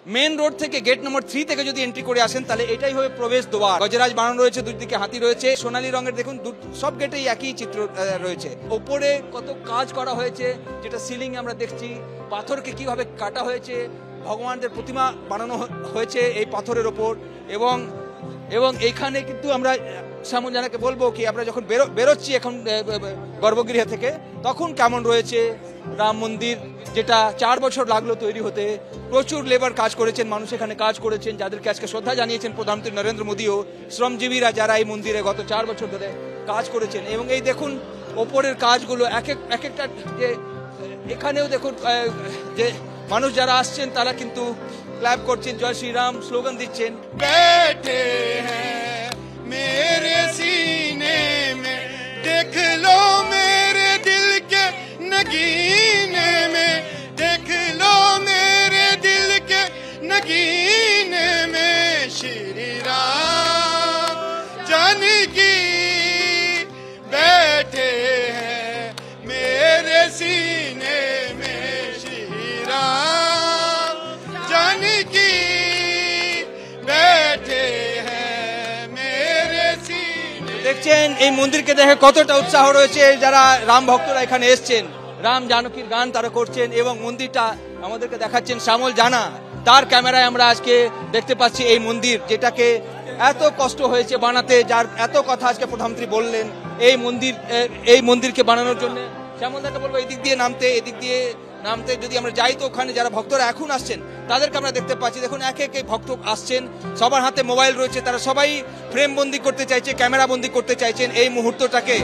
Main road থেকে gate number 3 থেকে যদি এন্ট্রি করে আসেন তাহলে এটাই হবে প্রবেশ দ্বার। গজরাজ বানানো রয়েছে, দুই দিকে হাতি রয়েছে, সোনালী রঙের, দেখুন সব গেটেই একই চিত্র রয়েছে। ওপরে কত কাজ করা হয়েছে, যেটা সিলিং আমরা দেখছি, পাথরকে কিভাবে কাটা হয়েছে, ভগবানদের প্রতিমা বানানো হয়েছে এই পাথরের ওপর। এবং এইখানে কিন্তু আমরা সামন জানাকে বলবো কি আমরা যখন বেরোচ্ছি এখন গর্ভগৃহ থেকে, তখন কেমন রয়েছে রাম মন্দির, যেটা 4 বছর লাগলো তৈরি হতে। প্রচুর লেবার কাজ করেছেন, মানুষ এখানে কাজ করেছেন, যাদেরকে আজকে শ্রদ্ধা জানিয়েছেন প্রধানমন্ত্রী নরেন্দ্র মোদীও, শ্রমজীবীরা যারা এই মন্দিরে গত 4 বছর ধরে কাজ করেছেন। এবং এই দেখুন ওপরের কাজগুলো এক একটা, যে এখানেও দেখুন যে মানুষ যারা আসছেন তারা কিন্তু ক্ল্যাপ করছেন, জয় শ্রীরাম স্লোগান দিচ্ছেন। बैठे हैं मेरे सीने में, देख लो मेरे दिल के नगीने में, देख लो मेरे दिल के नगीने में, श्री राम जानकी बैठे हैं मेरे सीने में, श्री राम जानकी দেখছেন এই মন্দিরকে দেখে কতটা উৎসাহ রয়েছে, যারা রাম ভক্তরা এখানে এসছেন, রাম জানকীর গান তারা করছেন এবং মন্দিরটা আমাদেরকে দেখাচ্ছেন শ্যামল জানা, তার ক্যামেরায় আমরা আজকে দেখতে পাচ্ছি এই মন্দির, যেটাকে এত কষ্ট হয়েছে বানাতে, যার এত কথা আজকে প্রধানমন্ত্রী বললেন এই মন্দিরকে বানানোর জন্য। শ্যামলদাকে বলবো এদিক দিয়ে নামতে যদি আমরা যাই তো ওখানে যারা ভক্তরা এখন আসছেন তাদেরকে আমরা দেখতে পাচ্ছি। দেখুন এক এক ভক্ত আসছেন, সবার হাতে মোবাইল রয়েছে, তারা সবাই ফ্রেম বন্দি করতে চাইছে, ক্যামেরা বন্দি করতে চাইছেন এই মুহূর্তটাকে।